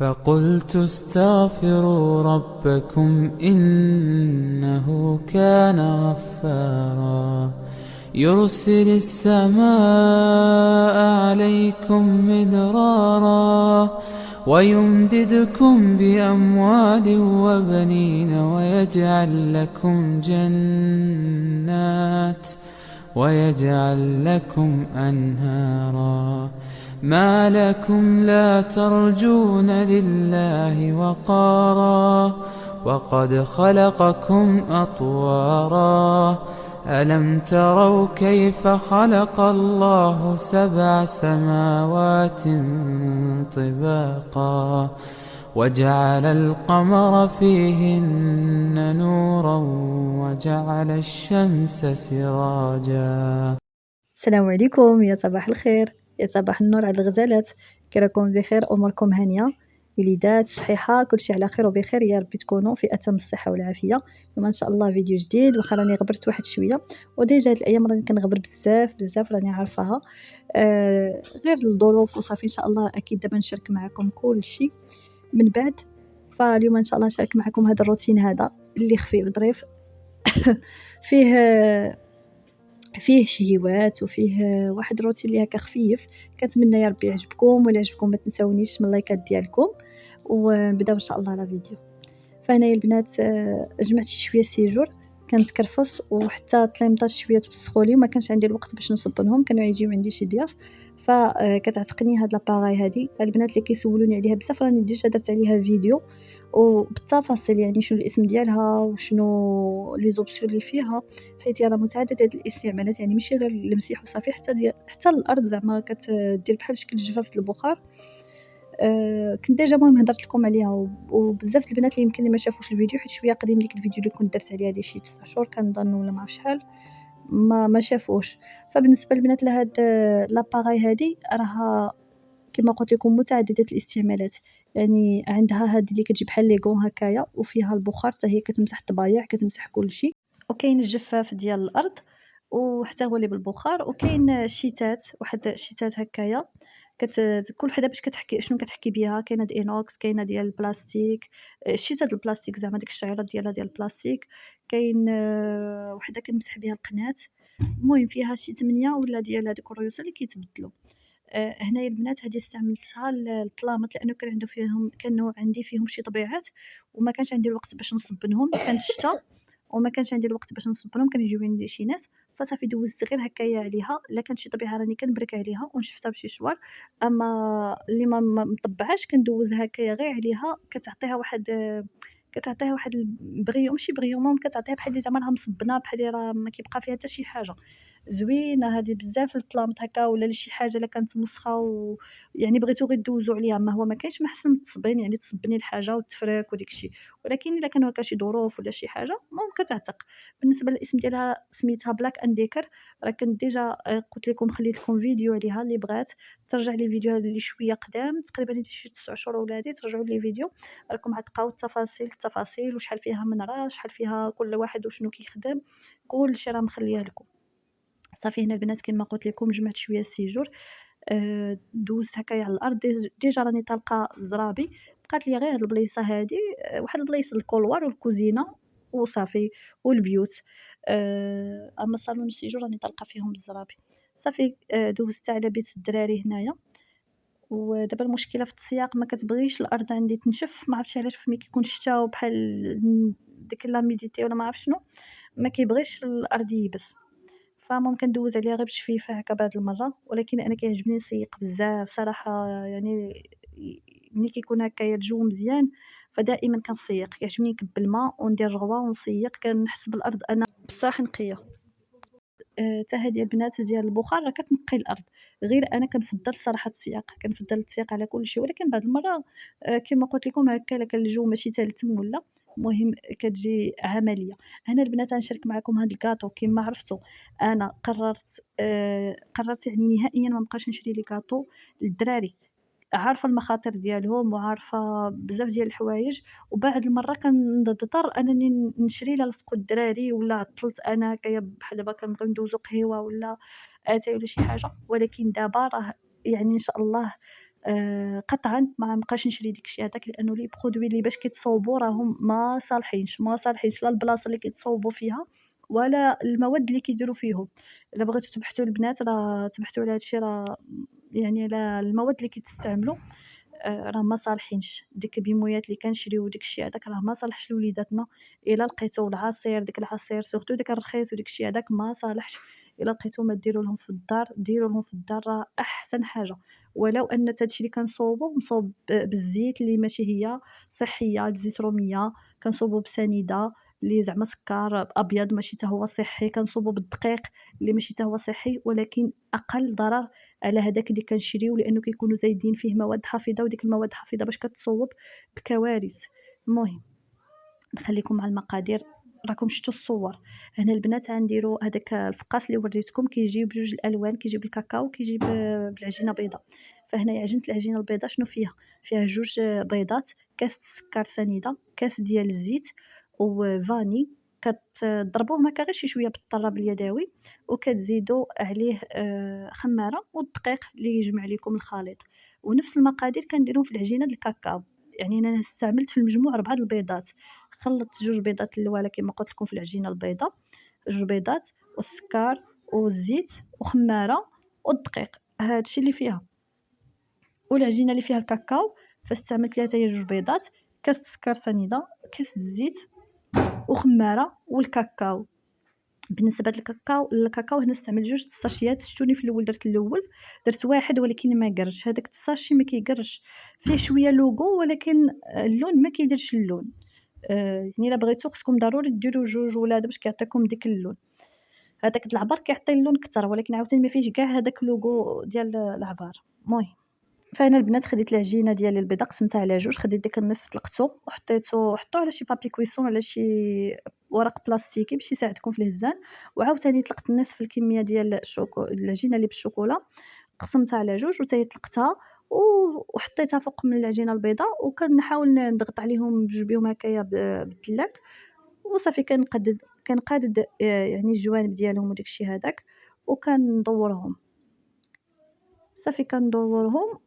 فقلت استغفروا ربكم إنه كان غفارا يرسل السماء عليكم مدرارا ويمددكم بأموال وبنين ويجعل لكم أنهارا ما لكم لا ترجون لله وقارا وقد خلقكم أطوارا ألم تروا كيف خلق الله 7 سماوات طباقا وجعل القمر فيهن نورا وجعل الشمس سراجا. السلام عليكم، يا صباح الخير، يا صباح النور على الغزالات. كراكم بخير، اموركم هانيه، وليدات صحيحه، كلشي على خير وبخير، يا ربي تكونوا في اتم الصحه والعافيه. اليوم ان شاء الله فيديو جديد، وخا راني غبرت واحد شويه، وديجا هاد الايام راني كنغبر بزاف راني عارفاها. غير الظروف وصافي. ان شاء الله اكيد دابا نشارك معكم كلشي من بعد. فاليوم ان شاء الله نشارك معكم هذا الروتين هذا اللي خفيف ظريف فيه شهيوات وفيه واحد روتين اللي هكا خفيف. كنتمنى يا ربي يعجبكم، ولا عجبكم ما تنساونيش من اللايكات ديالكم، ونبداو ان شاء الله على فيديو. فهنايا البنات جمعت شي شويه سيجور، كانت كرفص وحتى طليمطات شويه تبسخولي، وما كانش عندي الوقت باش نصبنهم، كانوا يجيو عندي شي ضياف. فكتعتقني هاد لاباغاي هادي. البنات اللي كيسولوني عليها بزاف راني ديجا درت عليها فيديو وبالتفاصيل، يعني شنو الاسم ديالها وشنو لي زوبسيون اللي فيها، حيت راه متعدده الاستعمالات، يعني ماشي غير المسيح وصافي، حتى الارض زعما كتدير بحال شكل جفاف البخار. كنت ديجا المهم هضرت لكم عليها، وبزاف د البنات اللي يمكن لي ما شافوش الفيديو، حيت شويه قديم ديك الفيديو اللي كنت درت عليها شي 9 شهور كنظن، ولا ما عرف شحال، ما شافوش. فبالنسبه للبنات لهاد لاباغاي هادي، راها كما قلت لكم متعدده الاستعمالات. يعني عندها هاد اللي كتجي بحال لي غون هكايا، وفيها البخار حتى هي كتمسح الطبايع، كتمسح كلشي. وكاين الجفاف ديال الارض وحتى هو اللي بالبخار. وكاين الشيتات، واحد الشيتات هكايا كل وحده باش كتحكي شنو كتحكي بها. كاينه د اينوكس، كاينه ديال البلاستيك، الشيتات البلاستيك زعما ديك الشعيرات ديالها ديال البلاستيك. كاين وحده كنمسح بها القناه. المهم فيها شي 8 ولا ديال هذوك الريوسه اللي كيتبدلوا. هنايا البنات هذه استعملتها للطلامط، لانه كانوا عندي فيهم شي طبيعات، وما كانش عندي الوقت باش نصبنهم، كانت الشتا وما كانش عندي الوقت باش نصبنهم، كان يجيو عندي شي ناس. فصافي دوزت غير هكايا عليها، الا كانت شي طبيعه راني كنبرك عليها ونشفتها بشي شوار. اما اللي ما مطبعاش كندوز هكايا غير عليها، كتعطيها واحد البغيو، ماشي بغيو، المهم كتعطيها بحال اللي زعما راها مصبنه، بحال اللي راه ما كيبقى فيها حتى شي حاجه. زوينه هذه بزاف للطلامط هكا، ولا لشي حاجه الا كانت مسخه يعني بغيتو غير دوزو عليها. ما هو ما كاينش ما احسن من التصبين، يعني تصبني الحاجه وتفرك وديك الشيء. ولكن الا كانوا هكا شي ظروف ولا شي حاجه المهم كتعتق. بالنسبه للاسم ديالها سميتها بلاك اند ديكر. راه كنت ديجا قلت لكم خليت لكم فيديو عليها، اللي بغات ترجع لي فيديو اللي شويه قدام، تقريبا هادي شي 9 شهور ولا هادي، ترجعوا لي فيديو راكم غتلقاو التفاصيل وشحال فيها من راه، شحال فيها كل واحد وشنو كيخدم، كلشي راه مخليه لكم. صافي هنا البنات كيما قلت لكم جمعت شويه السيجور. دوزت هكايا على الارض، ديجا راني طالقه الزرابي. بقات لي غير هاد البليصه هادي، واحد البلايص الكولوار والكوزينه وصافي والبيوت. اما صالون السيجور راني طالقه فيهم الزرابي. صافي دوزت على بيت الدراري هنايا. ودابا المشكله في التسياق، ما كتبغيش الارض عندي تنشف، ما عرفتش علاش، فملي كيكون الشتا وبحال ديك لاميديتي ولا ما عرف شنو، ما كيبغيش الارض يبس. فممكن ندوز عليها غير بشفيفة هكا بهاد المرة. ولكن أنا كيعجبني نسيق بزاف صراحة، يعني ملي كيكون هكايا الجو مزيان فدائما كنسيق، كيعجبني نكب الماء وندير الرغوة ونسيق، كنحس بالأرض أنا بصح نقية. حتى هادي البنات ديال البخار راه كتنقي الأرض، غير أنا كنفضل صراحة التسياق، كنفضل التسياق على كلشي. ولكن بعض المرة كيما قلت لكم هكا، إلا كان الجو ماشي تالتم ولا، المهم كتجي عملية. هنا البنات غنشارك معكم هاد الكاطو. كيما عرفتوا أنا قررت يعني نهائيا ما نبقاش نشري لي كاطو للدراري. عارفة المخاطر ديالهم وعارفة بزاف ديال الحوايج، وبعد المرة كنضطر أنني نشري لصقوا الدراري، ولا عطلت أنا هكايا بحال دابا كنبغيو ندوزو قهيوة ولا اتاي ولا شي حاجة. ولكن دابا راه يعني إن شاء الله قطعا ما نبقاش نشري داكشي هذاك، لانه لي برودوي اللي باش كيتصوبوا راهم ما صالحينش لا البلاصه اللي كيتصوبوا فيها ولا المواد اللي كيديروا فيهم. الا بغيتو تبحثوا البنات راه تبحثوا على هادشي، راه يعني على المواد اللي كتستعملوا راه ما صالحينش. ديك البيمويات اللي كنشريو داكشي هذاك راه ما صالحش لوليداتنا. الا لقيتو العصير، داك العصير سورتو داك الرخيص وداكشي هذاك ما صالحش. الا لقيتو ما ديروا لهم في الدار، ديروا لهم في الدار راه احسن حاجه. ولو ان هادشي اللي كنصوبو مصوب بالزيت اللي ماشي هي صحيه، الزيت روميه، كنصوبو بسنيده اللي زعما سكر ابيض ماشي حتى هو صحي، كنصوبو بالدقيق اللي ماشي حتى هو صحي ولكن اقل ضرر على هداك اللي كنشريو، لانه كيكونوا زايدين فيه مواد حافظه، وديك المواد الحافظه باش كتصوب بكوارث. المهم نخليكم مع المقادير. راكم شفتوا الصور هنا البنات غنديروا هذاك الفقاس اللي وريتكم كيجيب بجوج الالوان، كيجيب الكاكاو كيجيب بالعجينه بيضاء. فهنا عجينه العجينه البيضاء شنو فيها؟ فيها جوج بيضات، كاس السكر سنيده، كاس ديال الزيت وفاني. كتضربوهم هكا غير شي شويه بالطراب اليدوي، وكتزيدوا عليه خماره والدقيق اللي يجمع لكم الخليط. ونفس المقادير كنديرهم في العجينه د الكاكاو. يعني انا استعملت في المجموع 4 البيضات، خلطت 2 بيضات اللواله كما قلت لكم في العجينه البيضاء، 2 بيضات والسكر والزيت وخماره والدقيق، هادشي اللي فيها. والعجينه اللي فيها الكاكاو فاستعملت ليها حتى هي 2 بيضات، كاس السكر سنيده، كاس الزيت وخماره والكاكاو. بالنسبه للكاكاو هنا استعملت 2 الساشيات. شتوني في الاول درت واحد ولكن ما قرش. هذاك الساشي ما كيقرش، فيه شويه لوغو ولكن اللون ما كيديرش اللون. يعني الا بغيتو خصكم ضروري ديروا 2 ولا باش كيعطيكم ديك اللون. هذاك د العبار كيعطي اللون كتر ولكن عاوتاني ما فيهش كاع هذاك اللوغو ديال العبار. المهم فانا البنات خديت العجينه ديال البيضه قسمتها على 2، خديت ديك النصف طلقته حطوه على شي بابي كويسون على شي ورق بلاستيكي باش يساعدكم في الهزان. وعاوتاني طلقت نصف الكميه ديال العجينه اللي بالشوكولا، قسمتها على 2 وتا هي طلقتها وحطيتها فوق من العجينه البيضاء، وكنحاول نضغط عليهم بجوج بهم هكايا بالدلاك. وصافي كنقادد يعني الجوانب ديالهم وداكشي هذاك، وكندورهم. صافي كندورهم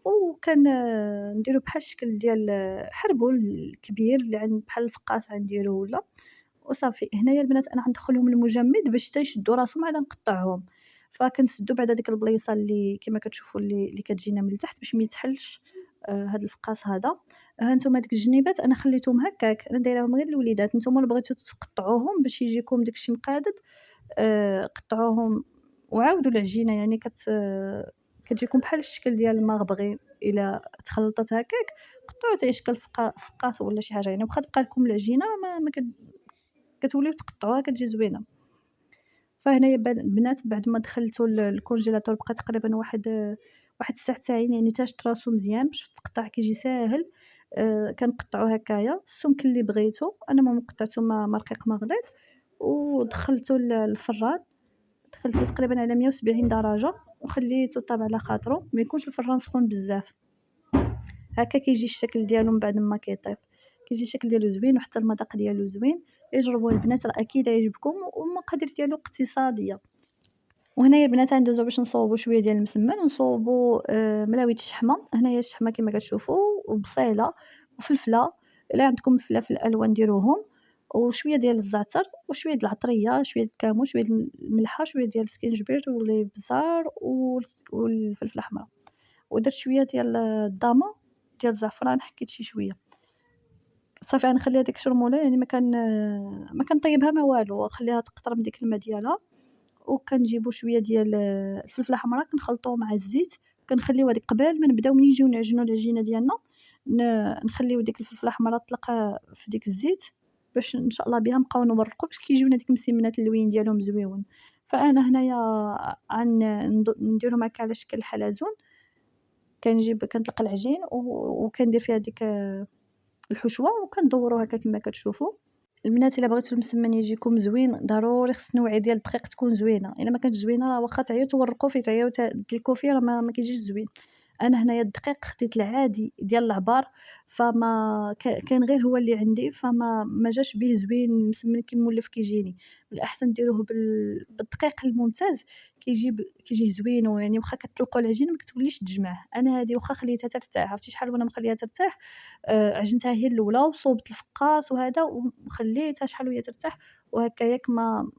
نديرو بحال الشكل ديال حربول كبير اللي عند بحال الفقاس غنديروه ولا. وصافي هنايا البنات انا غندخلهم المجمد باش حتى يشدوا راسهم عاد نقطعهم. فكنسدو بعدا ديك البليصه اللي كما كتشوفوا اللي كتجينا من التحت باش ما يتحلش هاد الفقاس هذا. ها نتوما ديك الجنيبات انا خليتهم هكاك، انا دايراهم غير الوليدات. نتوما اللي بغيتو تقطعوهم باش يجيكم داكشي مقادد قطعوهم وعاودوا العجينه. يعني كتجيكم بحال الشكل ديال المغبغي. الا تخلطات هكاك قطعوا حتى شكل فقاس ولا شي حاجه، يعني واخا تبقى لكم العجينه ما كتوليو تقطعوها كتجي زوينه. فهنايا البنات بعد ما دخلتو الكونجيلاتور بقى تقريبا واحد الساعتين، يعني حتى شد راسو مزيان باش التقطاع كيجي ساهل. كنقطعو هكايا السمك اللي بغيتو. انا ما قطعتو ما رقيق ما غليظ. ودخلتو الفران، دخلتو تقريبا على 170 درجه وخليتو طاب على خاطرو، ما يكونش الفران سخون بزاف. هكا كيجي الشكل ديالو من بعد ما كيطيب، كيجي الشكل ديالو زوين وحتى المذاق ديالو زوين. يجربوه البنات راه اكيد يعجبكم، والمقادير ديالو اقتصاديه. وهنايا البنات غندوزو باش نصوبو شويه ديال المسمن ونصوبو ملاويه الشحمه. هنايا الشحمه كما كتشوفوا وبصيله وفلفله، الا عندكم فلافل الوان ديروهم، وشويه ديال الزعتر وشويه ديال العطريه، شويه الكمون، شويه الملحه، شويه ديال السكينجبير والابزار والفلفل الاحمر. ودرت شويه ديال الضامه ديال الزعفران، حكيت شي شويه. صافي غنخليها ديك الشرموله، يعني ما كنطيبها ما والو، خليها تقطر من ديك الماء ديالها. وكنجيبو شويه ديال الفلفله الحمراء كنخلطوه مع الزيت، كنخليو هذيك قبل ما نبداو نيجيو نعجنوا العجينه ديالنا. نخليو ديك الفلفله الحمراء تطلق في ديك الزيت باش ان شاء الله بها نبقاو نورقوا باش كيجيونا ديك المسمنات اللوين ديالهم زويون. فانا هنايا نديرهم هكا على شكل حلزون. كنطلق العجين وكندير فيها ديك الحشوه وكندورو هكا كما كتشوفوا البنات. الا بغيتو المسمن يجيكم زوين ضروري خص النوعيه ديال الدقيق تكون زوينه. الا ما كانتش زوينه راه واخا تعيو تورقوا فيه تعيو تدلكوا فيه راه ما كيجيش زوين. أنا هنايا الدقيق خديت العادي ديال العبار، فما كان غير هو اللي عندي، ما جاش به زوين مسمن كيما مولف كيجيني. بالأحسن ديروه بالدقيق الممتاز كيجيه زوين، ويعني واخا كتطلقوا العجينة ما كتوليش تجمع. أنا هذه واخا خليتها ترتاح، عرفتي شحال وأنا مخليها ترتاح، عجنتها هي الأولى وصوبت الفقاص وهذا وخليتها شحال وهي ترتاح، وهكاياك ما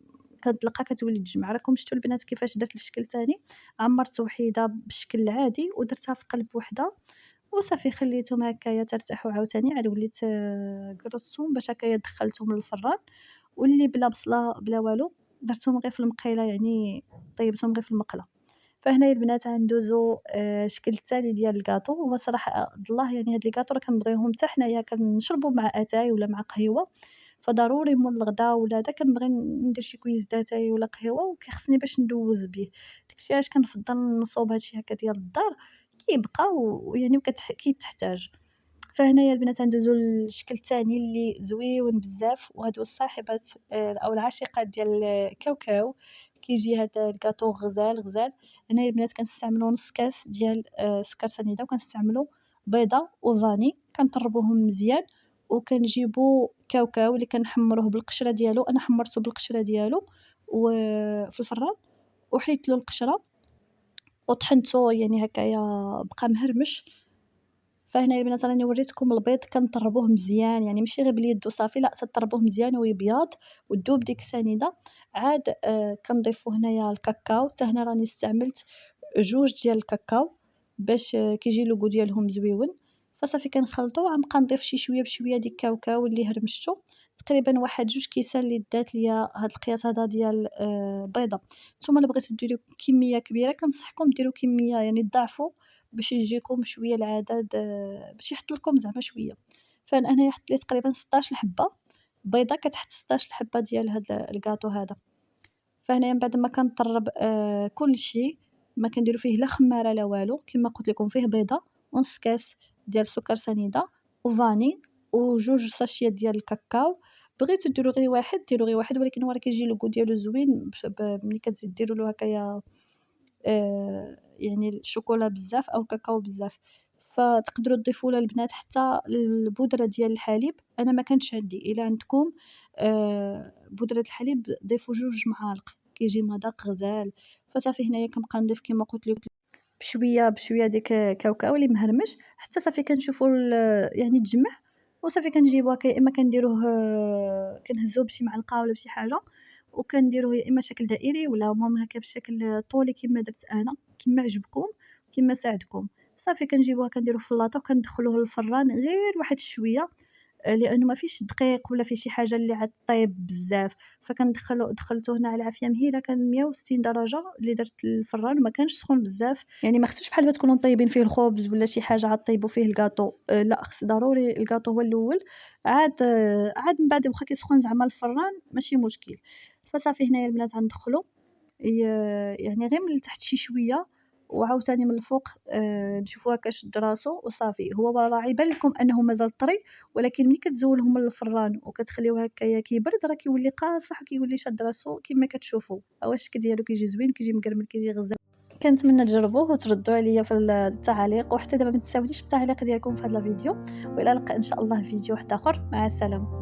كنطلقها كتولي تجمع. راكم شفتوا البنات كيفاش درت الشكل التاني، عمرت وحيدة بالشكل العادي ودرتها في قلب وحدة وصافي خليتهم هكايا ترتاحوا. عاوتاني عاد وليت قرصتهم باش هكايا دخلتهم للفران، واللي بلا بصلة بلا والو درتهم غير في المقيلة، يعني طيبتهم غير في المقلة. فهنايا البنات غندوزو الشكل التالي ديال الكاطو. هو صراحة عبد الله يعني هاد الكاطو راه كنبغيوهم حتى حنايا كنشربو مع اتاي ولا مع قهيوة، فضروري مور الغدا ولا هذا كنبغي ندير شي كويس داتاي ولا قهيوة وكيخصني باش ندوز به. داكشي علاش كنفضل نصوب هادشي هكا ديال الدار كيبقى ويعني كيتحتاج. فهنايا البنات غندوزو للشكل التاني اللي زويون بزاف، وهادو الصاحبات أو العاشقات ديال الكاوكاو. كيجي هاد الكاطو غزال. هنايا البنات كنستعملو نص كاس ديال سكر سنيدة، وكنستعملو بيضة وفاني كنطربوهم مزيان، وكنجيبو كاوكاو اللي كنحمروه بالقشرة ديالو. أنا حمرتو بالقشرة ديالو في الفران وحيدتلو القشرة وطحنتو يعني هكايا بقى مهرمش. فهنايا البنات راني وريتكم البيض كنطربوه مزيان، يعني ماشي غير باليد وصافي، لأ تطربوه مزيان ويبياض وتذوب ديك السنيدة. عاد كنضيفو هنايا الكاكاو، حتى هنا راني استعملت 2 ديال الكاكاو باش كيجي اللوغو ديالهم زويون. فصافي كنخلطو وغنبقى نضيف شي شوية بشوية ديال الكاوكاو اللي هرمشتو، تقريبا واحد 2 كيسان اللي دات ليا هاد القياس هذا ديال البيضة. نتوما إلا بغيتو ديرو كمية كبيرة كنصحكم ديرو كمية يعني ضاعفو باش يجيكم شوية العدد، باش يحط لكم زعما شوية. فأنا هنايا حطيت ليه تقريبا 16 حبة بيضة، كتحط 16 حبة ديال هاد الكاطو هذا. فهنايا من بعد ما كنطرب كلشي ما كنديرو فيه لا خمارة لا والو، كيما قلت لكم فيه بيضة ونص كاس ديال سكر سنيدة وفاني و2 ساشيات ديال الكاكاو. بغيتو ديرو غير واحد ديرو غير واحد، ولكن هو راه كيجي اللوغو ديالو زوين ملي كتزيد ديرولو هكايا يعني الشوكولا بزاف أو الكاكاو بزاف. فتقدروا تضيفوا له البنات حتى البودرة ديال الحليب. أنا ما كانتش عندي، إلا عندكم بودرة الحليب ضيفوا 2 معالق كيجي مذاق غزال. فصافي هنايا كنبقى نضيف كيما قلت لكم بشوية ديك كاوكاو اللي مهرمش حتى صافي كنشوفوا يعني تجمع، وصافي كنجيبو هكا يا إما كنديروه كنهزوه بشي معلقة ولا بشي حاجة، وكنديروه يا إما شكل دائري ولا المهم هكا بشكل طولي كيما درت أنا، كيما عجبكم كيما ساعدكم. صافي كنجيبوه كنديروه في اللاطة وكندخلوه للفران غير واحد شوية، لأنه ما فيهش دقيق ولا فيه شي حاجة اللي عاد طيب بزاف. دخلته هنا على عافية مهيلة، كان 160 درجة اللي درت الفران وما كانش سخون بزاف، يعني ما خصوش بحال ما تكونوا مطيبين فيه الخبز ولا شي حاجة عاد طيبوا فيه الكاطو. لأ خص ضروري الكاطو هو الأول، عاد من بعد واخا كيسخن زعما الفران ماشي مشكل. فصافي هنايا البنات غندخلو يعني غير من التحت شي شوية، وعاوتاني من الفوق نشوفوه هكا شد راسو وصافي. هو راه يبان لكم أنه مازال طري، ولكن ملي كتزولهم من الفران وكتخليوه هكايا كيبرد راه كيولي قاصح وكيولي شاد راسو كيما كتشوفوا. هو الشكل ديالو كيجي زوين كيجي مقرمل كيجي غزال. كنتمنى تجربوه وتردوا عليا في التعاليق، وحتى دابا ما تنساونيش بالتعليق ديالكم في هذا الفيديو، والى اللقاء ان شاء الله في فيديو واحد اخر. مع السلامه.